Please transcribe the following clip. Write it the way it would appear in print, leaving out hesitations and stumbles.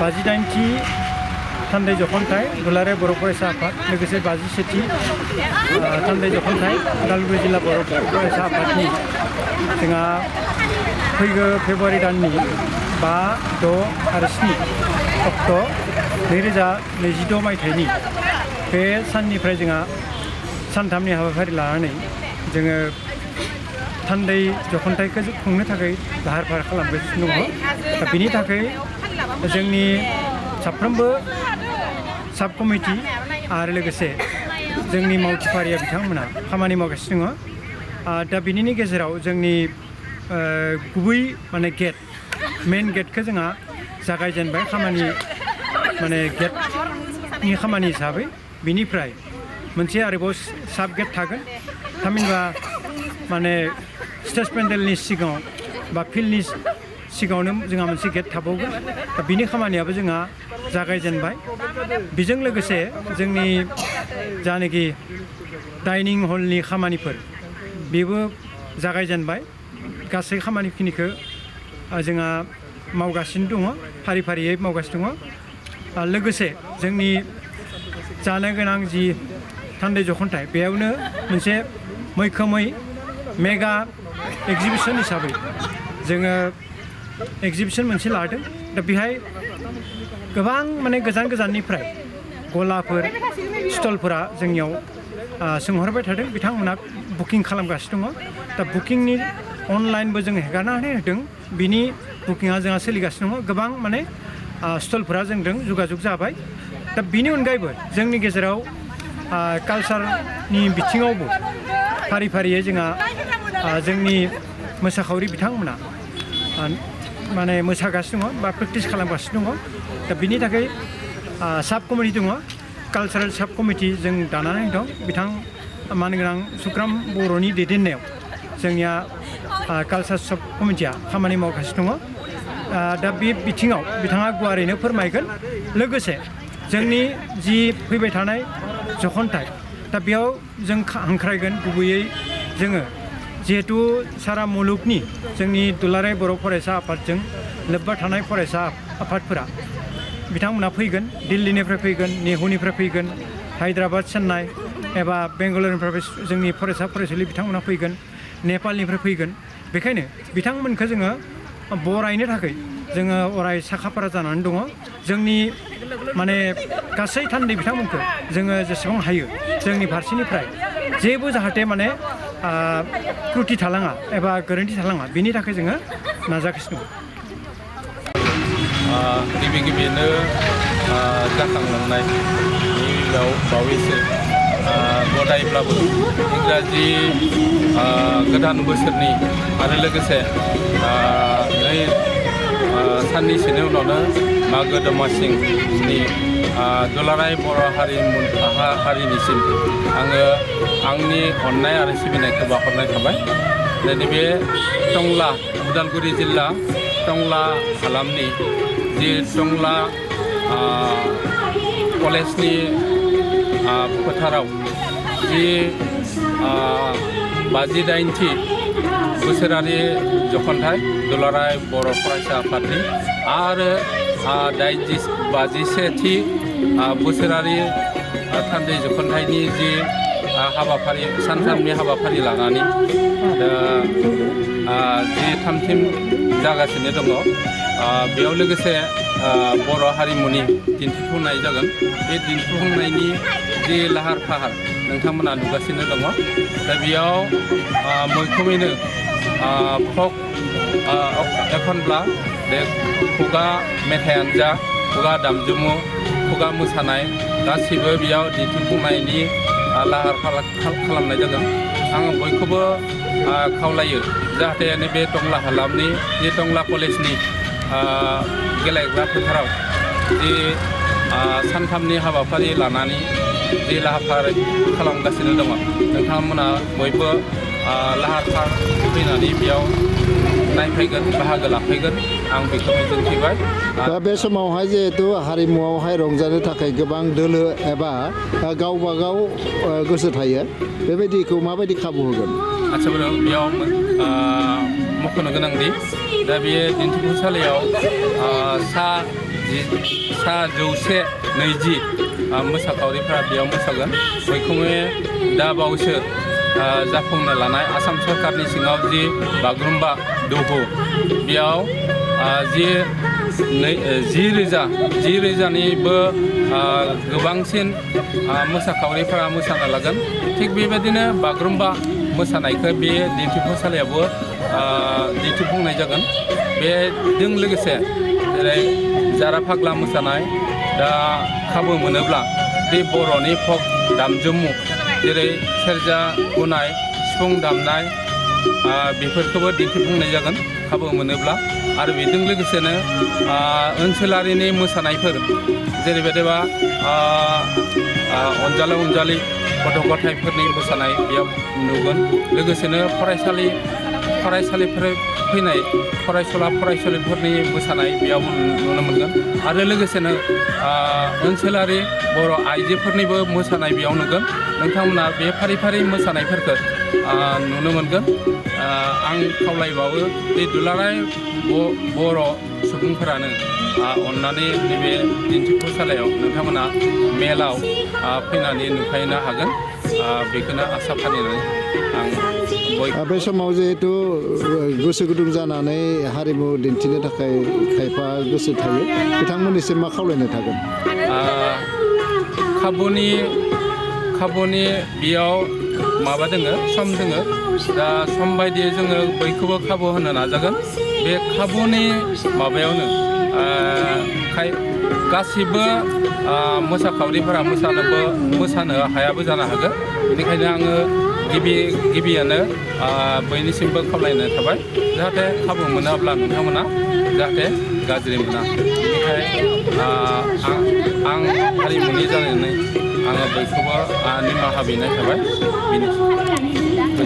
58थि थान्दै जखनथाइ दुलाराय बर' फरायसा आफाद लोगोसे 51थि थान्दै जखनथाइ उदालगुरि जिल्ला बर' फरायसा आफादनि जोंहा फैगौ फेब्रुवारि दाननि 5, 6 आरो 7 अक्ट' 2026 मायथाइनि बे साननिफ्राय जोंहा सानथामनि हाबाफारि लानानै जोङो थान्दै जखनथाइखौ खुंनो थाखाय लाहार फाहार खालामगासिनो दङ। दा बिनि थाखाय जोंनि साफ्रोमबो साब कमिटि आरो लोगोसे जोंनि मावथिफारिया बिथांमोना खामानि मावगासिनो दङ। दा बिनिनो गेजेराव जोंनि गुबै माने गेट मेन गेटखौ जोंहा जागायजेनबाय खामानि माने गेटनि खामानि हिसाबै बिनिफ्राय मोनसे आरोबाव साब गेट थागोन थामहिनबा माने स्टेज पेन्डेलनि सिगाङाव बा फिल्डनि सिगाङावनो जोंहा मोनसे गेट थाबावगोन। दा बिनि खामानियाबो जोंहा जागायजेनबाय। बेजों लोगोसे जोंनि जानाखि डाइनिं हलनि खामानिफोर बेबो जागायजेनबाय। गासै खामानिखिनिखौ जोंहा मावगासिनो दङ, फारि फारियै मावगासिनो दङ। लोगोसे जोंनि जानो गोनां जि थान्दै जखनथाइ बेयावनो मोनसे मैखोमै मेगा एक्जिबिसन हिसाबै जोङो एक्जिबिसन मोनसे लादों। दा बेहाय गोबां माने गोजान गोजाननिफ्राय गलाफोर स्टलफोरा जोंनियाव सोंहरबाय थादों, बिथांमोना बुकिं खालामगासिनो दङ। दा बुकिंनि अनलाइनबो जों हेगारनानै होदों, बिनि बुकिंआ जोंहा सोलिगासिनो दङ। गोबां माने स्टलफोरा जोंजों जगाजग जाबाय। दा बिनि अनगायैबो जोंनि गेजेराव कालसारनि बिथिङावबो फारि फारियै जोंहा जोंनि मोसाखावरि बिथांमोना माने मोसागासिनो दङ बा प्रेक्टिस खालामगासिनो दङ। दा बिनि थाखाय साब कमिटि दङ, कालसारेल साब कमिटि जों दानानै दं। बिथां मानगोनां सुक्राम बर'नि दैदेननायाव जोंनिया कालसार साब कमिटिया खामानि मावगासिनो दङ। दा बे बिथिङाव बिथाङा गुवारैनो फोरमायगोन। लोगोसे जोंनि जि फैबाय थानाय जखनथाइ दा बेयाव जों हांख्रायगोन गुबैयै जोङो जिहेथु सारा मुलुगनि जोंनि दुलाराय बर' फरायसा आफादजों लोब्बा थानाय फरायसा आफादफोरा बिथांमोना फैगोन, दिल्लीनिफ्राय फैगोन, नेहुनिफ्राय फैगोन, हायद्राबाद, चेन्नाइ एबा बेंगालुरुनिफ्राय जोंनि फरायसा फरायसुलि बिथांमोना फैगोन, नेपालनिफ्राय फैगोन। बेखायनो बिथांमोनखौ जोङो बरायनो थाखाय जोङो अराय साखाफारा जानानै दङ। जोंनि माने गासै थान्दै बिथांमोनखौ जोङो जेसेबां हायो जोंनि फारसेनिफ्राय जेबो जाहाथे माने त्रुटि थालाङा एबा गोरोन्थि थालाङा बिनि थाखाय जोङो नाजागासिनो दङ। गिबि गिबियैनो जाखांलांनाय बावैसो गदायब्लाबो इंराजि गोदान बोसोरनि आरो लोगोसे नै साननैसोनि उनावनो मागो दमासिनि दुलाराय बर' हारिनिसिम आङो आंनि अननाय आरो सिबिनायखौ बावहरनाय थाबाय। नैबे टंला उदालगुरि जिल्ला टंला हालामनि जि टंला कलेजनि फोथाराव जि 58थि बोसोरारि जखनथाइ दुलाराय बर' फरायसा आफादनि आरो 51थि बोसोरारि थान्दै जखनथाइनि जि हाबाफारि सानथामनि हाबाफारि लानानै जि थामथिम जागासिनो दङ। बेयाव लोगोसे बर' हारिमुनि दिन्थिफुंनाय जागोन। बे दिन्थिफुंनायनि जि लाहार फाहार नोंथांमोना नुगासिनो दङ। दा बेयाव मैखोमैनो फक एखनब्ला बे खुगा मेथाइयानो जा, खुगा दामजुमु, खुगा मोसानाय गासिबो बेयाव दिन्थिफुंनायनि लाहार फाहार खालामनाय जागोन। आं बयखौबो खावलायो जाहाथे नैबे टंला हालामनि जि टंला कलेजनि गेलेग्रा फोथाराव जि सानथामनि हाबाफारि लानानै जि लाहार फाहार खालामगासिनो दङ, नोंथांमोना बयबो लाहार फाहार फैनानै बेयाव नायफैगोन, बाहागो लाफैगोन, आं बेखौ मिजिंथिबाय। दा बे समावहाय जिहेतु हारिमुआवहाय रंजानो थाखाय गोबां दोलो एबा गावबा गाव गोसो थायो, बेबायदिखौ माबायदि खाबु होगोन? आच्चा, बेयाव मख'नो गोनांदि दा बे दिन्थिफुंसालियाव सा 120 मोसाखावरिफ्रा बेयाव मोसागोन मैखोमै दा बावैसो जाफुंनो लानाय आसाम सरकारनि सिङाव जि बागुरुम्बा दोहौ बेयाव 10,000निबो गोबांसिन मोसाखावरिफोरा मोसानो लागोन थिग बेबायदिनो बागुरुम्बा मोसानायखौ बे दिन्थिफुंसालियावबो दिन्थिफुंनाय जागोन बेजों लोगोसे जेरै जारा फाग्ला मोसानाय दा खाबु मोनोब्ला बे बर'नि फक दामजुमु जेरै सेरजा हुनाय सिफुं दामनाय बेफोरखौबो दिन्थिफुंनाय जागोन खाबु मोनोब्ला आरो बेजों लोगोसेनो ओनसोलारिनि मोसानायफोर जेरैबायदिबा अनजालि अनजालि गथ' गथायफोरनि मोसानाय बेयाव नुगोन लोगोसेनो फरायसालिफोर फैनाय फरायसुला फरायसुलिफोरनि मोसानाय बेयाव नुनो मोनगोन आरो लोगोसेनो ओनसोलारि बर' आइजोफोरनिबो मोसानाय बेयाव नुगोन नोंथांमोना बे फारि फारि मोसानायफोरखौ नुनो मोनगोन आं खावलायबावो बे दुलाराय बर' सुबुंफोरानो अननानै नैबे दिन्थिफुंसालियाव नोंथांमोना मेलाव फैनानै नुफैनो हागोन बेखौनो आसा फालिनानै आं बे समाव जिहेतु गोसो गुदुं जानानै हारिमु दिन्थिनो थाखाय खायफा गोसो थायो बिथांमोननिसिम मा खावलायनो थागोन खाबुनि बेयाव माबा दोङो सम दोङो दा सम बायदियै जोङो बयखौबो खाबु होनो नाजागोन बे खाबुनि माबायावनो गासिबो मोसाखावरिफोरा मोसानो हायाबो जानो हागौ बेनिखायनो आङो गिबियानो बयनिसिमबो खावलायनाय थाबाय जाहाथे खाबु मोनाब्ला नोंथांमोना जाहाथे गाज्रि मोना बेनिखायनो आं हारिमुनि जानानै आङो बयखौबो निमाहा बिनाय थाबाय बेनोसै